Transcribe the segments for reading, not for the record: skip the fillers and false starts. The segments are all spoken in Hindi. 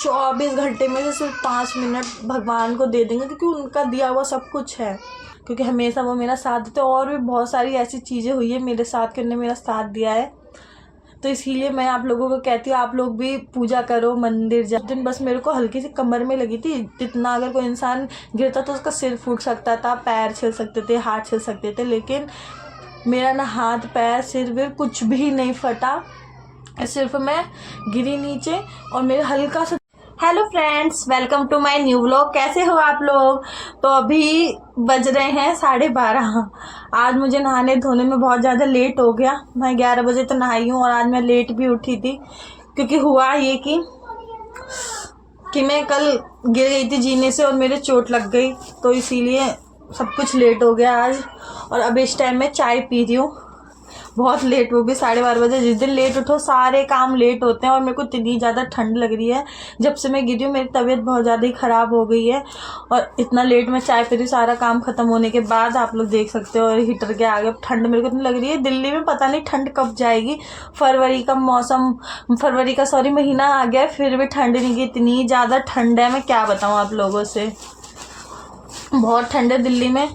24 घंटे में से सिर्फ 5 मिनट भगवान को दे देंगे, क्योंकि उनका दिया हुआ सब कुछ है, क्योंकि हमेशा वो मेरा साथ देते। और भी बहुत सारी ऐसी चीज़ें हुई है मेरे साथ कि उन्होंने मेरा साथ दिया है। तो इसीलिए मैं आप लोगों को कहती हूँ, आप लोग भी पूजा करो, मंदिर जाओ। दिन बस मेरे को हल्की सी कमर में लगी थी, जितना अगर कोई इंसान गिरता तो उसका सिर फूट सकता था, पैर छिल सकते थे, हाथ छिल सकते थे, लेकिन मेरा ना हाथ पैर सिर विर कुछ भी नहीं फटा। सिर्फ मैं गिरी नीचे और मेरा हल्का सा। Hello friends, welcome to my new vlog. कैसे हो आप लोग? तो अभी बज रहे हैं 12:30। आज मुझे नहाने धोने में बहुत ज़्यादा लेट हो गया। मैं 11 बजे तो नहाई हूँ और आज मैं लेट भी उठी थी, क्योंकि हुआ ये कि मैं कल गिर गई थी जीने से और मेरे चोट लग गई, तो इसीलिए सब कुछ लेट हो गया आज। और अब इस टाइम मैं चाय पी रही हूँ, बहुत लेट हो गई, 12:30 बजे। जिस दिन लेट उठो सारे काम लेट होते हैं। और मेरे को इतनी ज़्यादा ठंड लग रही है, जब से मैं गिरी हूँ मेरी तबीयत बहुत ज़्यादा ही ख़राब हो गई है। और इतना लेट मैं चाय पी रही हूँ, सारा काम ख़त्म होने के बाद। आप लोग देख सकते हो और हीटर के आगे ठंड मेरे को इतनी लग रही है। दिल्ली में पता नहीं ठंड कब जाएगी। फरवरी का महीना आ गया, फिर भी ठंड नहीं गई। इतनी ज़्यादा ठंड है, मैं क्या बताऊँ आप लोगों से। बहुत ठंड है दिल्ली में।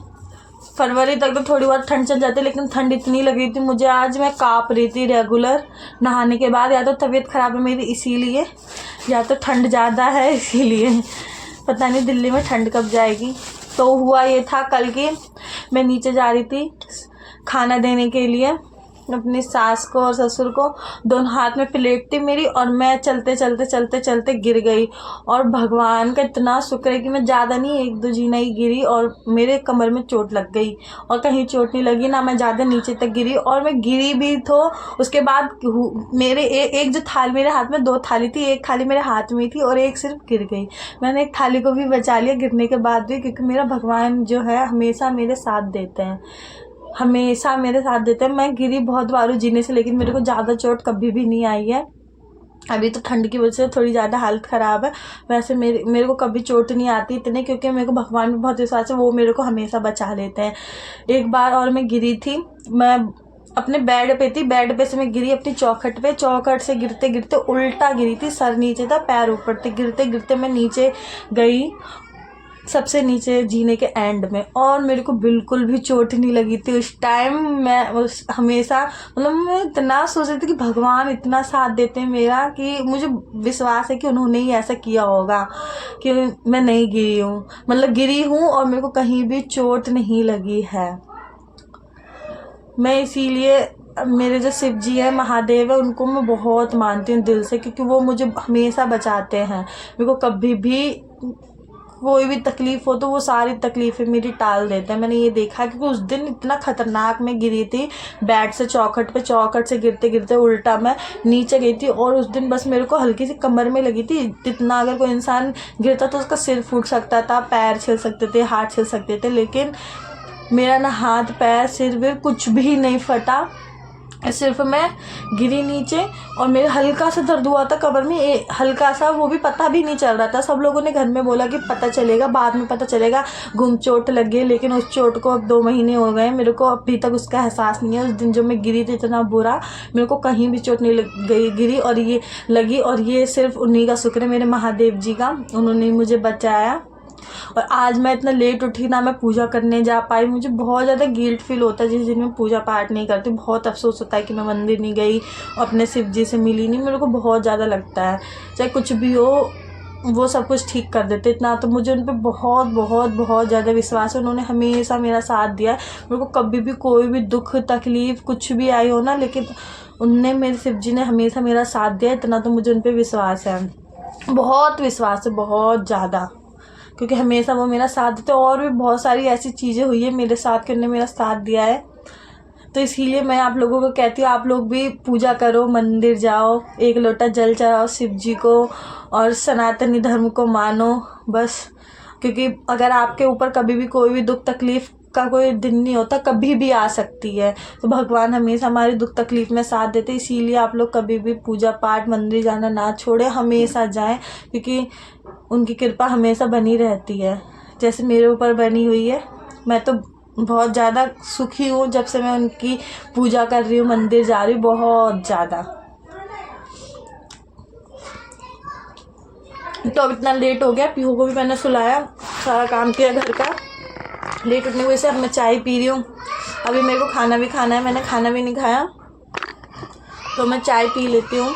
फरवरी तक तो थोड़ी बहुत ठंड चल जाती है, लेकिन ठंड इतनी लग रही थी मुझे आज, मैं काँप रही थी रेगुलर नहाने के बाद। या तो तबीयत ख़राब है मेरी इसीलिए, या तो ठंड ज़्यादा है इसीलिए। पता नहीं दिल्ली में ठंड कब जाएगी। तो हुआ ये था कल की, मैं नीचे जा रही थी खाना देने के लिए अपनी सास को और ससुर को। दोनों हाथ में प्लेट थी मेरी और मैं चलते चलते चलते चलते गिर गई। और भगवान का इतना शुक्र है कि मैं ज़्यादा नहीं, 1-2 जीना ही गिरी और मेरे कमर में चोट लग गई। और कहीं चोट नहीं लगी ना, मैं ज़्यादा नीचे तक गिरी। और मैं गिरी भी तो उसके बाद मेरे एक जो थाली, मेरे हाथ में 2 थाली थी, एक थाली मेरे हाथ में थी और एक सिर्फ गिर गई। मैंने एक थाली को भी बचा लिया गिरने के बाद भी, क्योंकि मेरा भगवान जो है हमेशा मेरे साथ देते हैं, हमेशा मेरे साथ देते हैं। मैं गिरी बहुत बार हूँ जीने से, लेकिन मेरे को ज़्यादा चोट कभी भी नहीं आई है। अभी तो ठंड की वजह से थोड़ी ज़्यादा हालत ख़राब है, वैसे मेरे को कभी चोट नहीं आती इतने, क्योंकि मेरे को भगवान में बहुत विश्वास है, वो मेरे को हमेशा बचा लेते हैं। एक बार और मैं गिरी थी, मैं अपने बेड पे थी, बेड पे से मैं गिरी अपनी चौखट पे। चौखट से गिरते गिरते उल्टा गिरी थी, सर नीचे था पैर ऊपर थे। गिरते गिरते मैं नीचे गई, सबसे नीचे जीने के एंड में, और मेरे को बिल्कुल भी चोट नहीं लगी थी उस टाइम। मैं हमेशा मैं इतना सोच रही थी कि भगवान इतना साथ देते हैं मेरा, कि मुझे विश्वास है कि उन्होंने ही ऐसा किया होगा कि मैं नहीं गिरी हूँ, गिरी हूँ और मेरे को कहीं भी चोट नहीं लगी है। मैं इसीलिए मेरे जो शिव जी है, महादेव है, उनको मैं बहुत मानती हूँ दिल से, क्योंकि वो मुझे हमेशा बचाते हैं। मेरे को कभी भी कोई भी तकलीफ़ हो तो वो सारी तकलीफ़ें मेरी टाल देते हैं। मैंने ये देखा, क्योंकि उस दिन इतना ख़तरनाक मैं गिरी थी बेड से चौखट पे, चौखट से गिरते गिरते उल्टा मैं नीचे गई थी। और उस दिन बस मेरे को हल्की सी कमर में लगी थी, जितना अगर कोई इंसान गिरता तो उसका सिर फूट सकता था, पैर छिल सकते थे, हाथ छिल सकते थे, लेकिन मेरा ना हाथ पैर सिर विर कुछ भी नहीं फटा। सिर्फ मैं गिरी नीचे और मेरे हल्का सा दर्द हुआ था कमर में, हल्का सा, वो भी पता भी नहीं चल रहा था। सब लोगों ने घर में बोला कि पता चलेगा, बाद में पता चलेगा, गुम चोट लगी है। लेकिन उस चोट को अब 2 महीने हो गए, मेरे को अभी तक उसका एहसास नहीं है। उस दिन जो मैं गिरी थी इतना बुरा, मेरे को कहीं भी चोट नहीं लग गई गिरी और ये लगी। और ये सिर्फ उन्हीं का शुक्र है, मेरे महादेव जी का, उन्होंने मुझे बचाया। और आज मैं इतना लेट उठी ना, मैं पूजा करने जा पाई। मुझे बहुत ज़्यादा गिल्ट फील होता है जिस दिन मैं पूजा पाठ नहीं करती। बहुत अफसोस होता है कि मैं मंदिर नहीं गई, अपने शिव जी से मिली नहीं। मेरे को बहुत ज़्यादा लगता है, चाहे कुछ भी हो वो सब कुछ ठीक कर देते। इतना तो मुझे उन पर बहुत बहुत बहुत ज़्यादा विश्वास है। उन्होंने हमेशा मेरा साथ दिया है। मेरे को कभी भी कोई भी दुख तकलीफ़ कुछ भी आई हो ना, लेकिन उनने, मेरे शिव जी ने हमेशा मेरा साथ दिया। इतना तो मुझे उन पर विश्वास है, बहुत विश्वास है, बहुत ज़्यादा, क्योंकि हमेशा वो मेरा साथ देते। और भी बहुत सारी ऐसी चीज़ें हुई है मेरे साथ कि उन्होंने मेरा साथ दिया है। तो इसीलिए मैं आप लोगों को कहती हूँ, आप लोग भी पूजा करो, मंदिर जाओ, 1 लोटा जल चढ़ाओ शिव जी को और सनातनी धर्म को मानो बस। क्योंकि अगर आपके ऊपर कभी भी कोई भी दुख तकलीफ़ का कोई दिन नहीं होता, कभी भी आ सकती है। तो भगवान हमेशा हमारी दुख तकलीफ़ में साथ देते। इसीलिए आप लोग कभी भी पूजा पाठ मंदिर जाना ना छोड़ें, हमेशा जाएं, क्योंकि उनकी कृपा हमेशा बनी रहती है, जैसे मेरे ऊपर बनी हुई है। मैं तो बहुत ज़्यादा सुखी हूँ जब से मैं उनकी पूजा कर रही हूँ, मंदिर जा रही हूँ, बहुत ज़्यादा। तो अब इतना लेट हो गया, पीहू को भी मैंने सुलाया, सारा काम किया घर का। लेट उठने की वजह से अब मैं चाय पी रही हूँ। अभी मेरे को खाना भी खाना है, मैंने खाना भी नहीं खाया, तो मैं चाय पी लेती हूँ।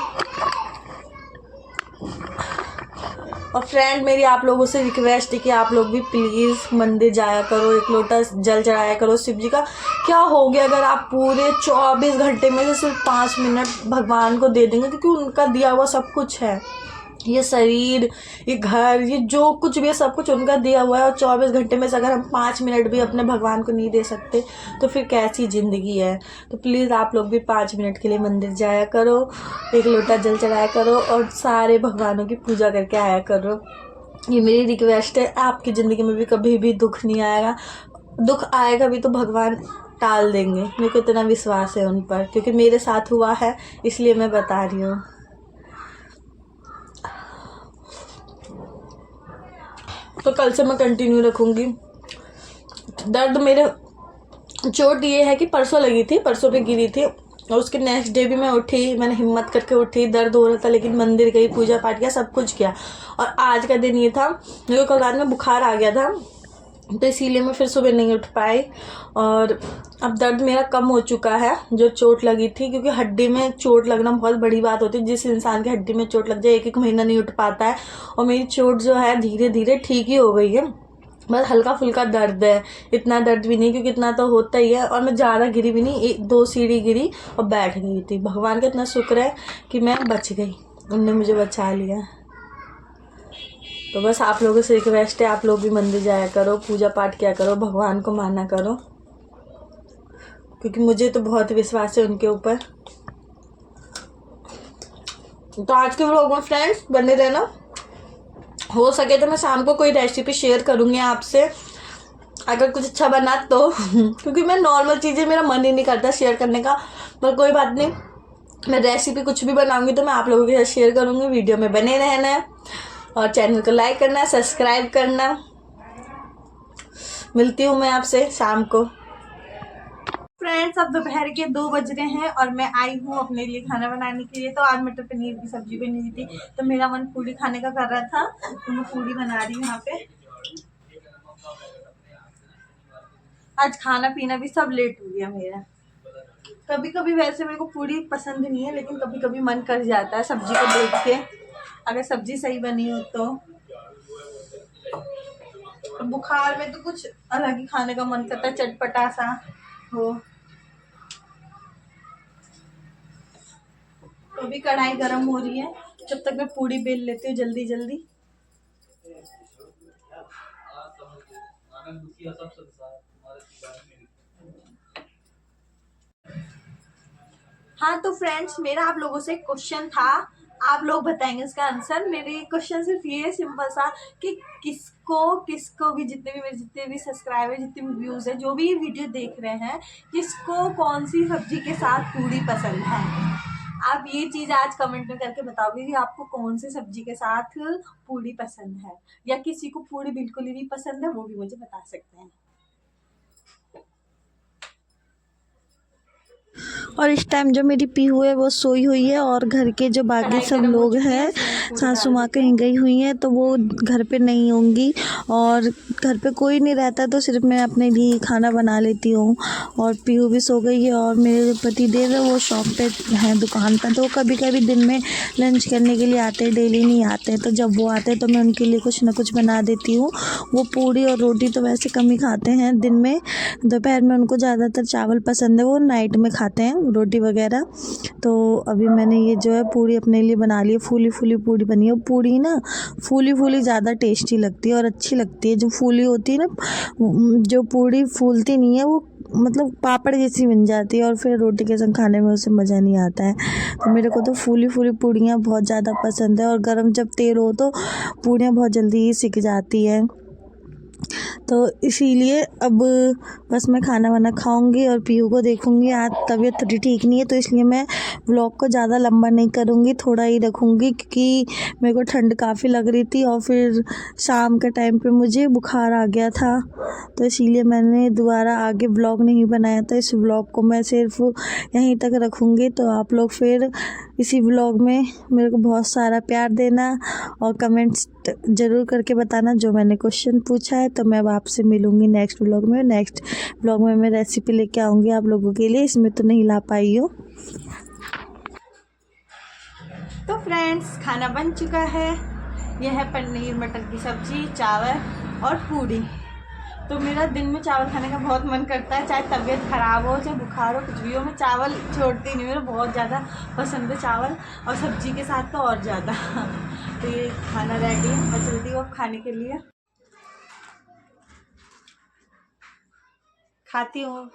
और फ्रेंड, मेरी आप लोगों से रिक्वेस्ट है कि आप लोग भी प्लीज़ मंदिर जाया करो, एक लोटा जल चढ़ाया करो शिव जी का। क्या हो गया अगर आप पूरे 24 घंटे में से सिर्फ 5 मिनट भगवान को दे देंगे, क्योंकि उनका दिया हुआ सब कुछ है, ये शरीर, ये घर, ये जो कुछ भी है सब कुछ उनका दिया हुआ है। और 24 घंटे में से अगर हम 5 मिनट भी अपने भगवान को नहीं दे सकते तो फिर कैसी ज़िंदगी है। तो प्लीज़ आप लोग भी 5 मिनट के लिए मंदिर जाया करो, एक लोटा जल चढ़ाया करो और सारे भगवानों की पूजा करके आया करो। ये मेरी रिक्वेस्ट है। आपकी ज़िंदगी में भी कभी भी दुख नहीं आएगा, दुख आएगा भी तो भगवान टाल देंगे, मेरे को इतना विश्वास है उन पर, क्योंकि मेरे साथ हुआ है, इसलिए मैं बता रही हूँ। तो कल से मैं कंटिन्यू रखूँगी। दर्द मेरे, चोट ये है कि परसों लगी थी, परसों पे गिरी थी और उसके नेक्स्ट डे भी मैं उठी, मैंने हिम्मत करके उठी, दर्द हो रहा था लेकिन मंदिर गई, पूजा पाठ किया, सब कुछ किया। और आज का दिन ये था, मेरे को कल रात में बुखार आ गया था, तो इसीलिए मैं फिर सुबह नहीं उठ पाई। और अब दर्द मेरा कम हो चुका है, जो चोट लगी थी, क्योंकि हड्डी में चोट लगना बहुत बड़ी बात होती है। जिस इंसान की हड्डी में चोट लग जाए 1-1 महीना नहीं उठ पाता है। और मेरी चोट जो है धीरे धीरे ठीक ही हो गई है, बस हल्का फुल्का दर्द है, इतना दर्द भी नहीं, क्योंकि इतना तो होता ही है। और मैं ज़्यादा गिरी भी नहीं, 1-2 सीढ़ी गिरी और बैठ गई थी। भगवान का इतना शुक्र है कि मैं बच गई, उनने मुझे बचा लिया। तो बस आप लोगों से रिक्वेस्ट है, आप लोग भी मंदिर जाया करो, पूजा पाठ किया करो, भगवान को माना करो, क्योंकि मुझे तो बहुत विश्वास है उनके ऊपर। तो आज के व्लॉग में फ्रेंड्स बने रहना, हो सके तो मैं शाम को कोई रेसिपी शेयर करूँगी आपसे, अगर कुछ अच्छा बना तो क्योंकि मैं नॉर्मल चीज़ें, मेरा मन ही नहीं करता शेयर करने का, पर कोई बात नहीं, मैं रेसिपी कुछ भी बनाऊँगी तो मैं आप लोगों के साथ शेयर करूँगी। वीडियो में बने रहना है और चैनल को लाइक करना है, सब्सक्राइब करना। मिलती हूँ मैं आपसे शाम को। फ्रेंड्स, अब दोपहर के 2 बज रहे हैं और मैं आई हूँ अपने लिए खाना बनाने के लिए। तो आज मटर पनीर की सब्जी बनी थी, तो मेरा मन पूरी खाने का कर रहा था, तो मैं पूरी बना रही हूँ यहाँ पे। आज खाना पीना भी सब लेट हो गया मेरा। कभी कभी वैसे मेरे को पूरी पसंद नहीं है, लेकिन कभी कभी मन कर जाता है सब्जी को देख के, अगर सब्जी सही बनी हो तो। बुखार में तो कुछ अलग ही खाने का मन करता है, चटपटा सा हो। तो अभी कढ़ाई गरम हो रही है, जब तक मैं पूरी बेल लेती हूँ जल्दी जल्दी। हाँ तो फ्रेंड्स, मेरा आप लोगों से क्वेश्चन था, आप लोग बताएंगे इसका आंसर। मेरे क्वेश्चन सिर्फ ये है सिंपल सा, कि किसको भी, जितने भी सब्सक्राइबर, जितने भी व्यूज है, जो भी वीडियो देख रहे हैं, किसको कौन सी सब्जी के साथ पूरी पसंद है। आप ये चीज़ आज कमेंट में करके बताओगे कि आपको कौन सी सब्जी के साथ पूरी पसंद है, या किसी को पूरी बिल्कुल ही नहीं पसंद है, वो भी मुझे बता सकते हैं। और इस टाइम जो मेरी पीहू है वो सोई हुई है, और घर के जो बाकी सब लोग हैं, सासू माँ कहीं गई हुई हैं, तो वो घर पे नहीं होंगी, और घर पे कोई नहीं रहता, तो सिर्फ मैं अपने लिए खाना बना लेती हूँ। और पीहू भी सो गई है, और मेरे जो पति देव है वो शॉप पे हैं, दुकान पर, तो कभी कभी दिन में लंच करने के लिए आते हैं, डेली नहीं आते, तो जब वो आते हैं तो मैं उनके लिए कुछ ना कुछ बना देती हूँ। वो पूड़ी और रोटी तो वैसे कम ही खाते हैं दिन में, दोपहर में उनको ज़्यादातर चावल पसंद है, वो नाइट में खाते हैं रोटी वगैरह। तो अभी मैंने ये जो है पूड़ी अपने लिए बना ली है, फूली फूली पूड़ी बनी है। पूड़ी ना फूली फूली ज़्यादा टेस्टी लगती है और अच्छी लगती है, जो फूली होती है ना, जो पूड़ी फूलती नहीं है वो मतलब पापड़ जैसी बन जाती है, और फिर रोटी के संग खाने में उसे मज़ा नहीं आता है। तो मेरे को तो फूली फूली पूड़ियाँ बहुत ज़्यादा पसंद है, और गर्म जब तेल हो तो पूड़ियाँ बहुत जल्दी ही सिक जाती है। तो इसीलिए अब बस मैं खाना वाना खाऊंगी और पीहू को देखूंगी। आज तबीयत थोड़ी ठीक नहीं है तो इसलिए मैं व्लॉग को ज़्यादा लंबा नहीं करूंगी, थोड़ा ही रखूंगी, क्योंकि मेरे को ठंड काफ़ी लग रही थी और फिर शाम के टाइम पे मुझे बुखार आ गया था, तो इसीलिए मैंने दोबारा आगे व्लॉग नहीं बनाया था। इस व्लॉग को मैं सिर्फ यहीं तक रखूंगी। तो आप लोग फिर इसी व्लॉग में मेरे को बहुत सारा प्यार देना और कमेंट्स ज़रूर करके बताना जो मैंने क्वेश्चन पूछा है। तो मैं अब आपसे मिलूँगी नेक्स्ट व्लॉग में। नेक्स्ट व्लॉग में मैं रेसिपी लेके आऊँगी आप लोगों के लिए, इसमें तो नहीं ला पाई हूँ। तो फ्रेंड्स, खाना बन चुका है। यह है पनीर मटर की सब्जी, चावल और पूड़ी। तो मेरा दिन में चावल खाने का बहुत मन करता है, चाहे तबीयत ख़राब हो, चाहे बुखार हो, कुछ भी हो, मैं चावल छोड़ती नहीं। मेरा बहुत ज़्यादा पसंद है चावल, और सब्जी के साथ तो और ज़्यादा। तो ये खाना रेडी है, मैं चलती हूँ अब खाने के लिए। खाती हूँ।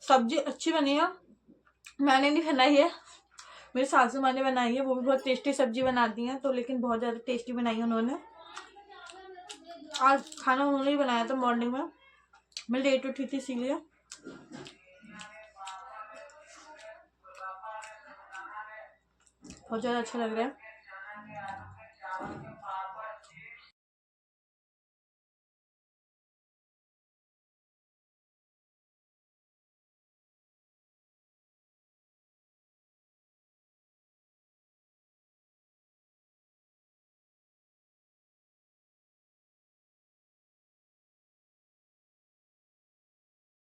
सब्जी अच्छी बनी है, मैंने नहीं बनाई है, मेरी सासू माँ ने बनाई है। वो भी बहुत टेस्टी सब्जी बनाती हैं, तो लेकिन बहुत ज़्यादा टेस्टी बनाई है उन्होंने। आज खाना उन्होंने ही बनाया था मॉर्निंग में, मैं लेट उठी थी इसीलिए। बहुत ज़्यादा अच्छा लग रहा है।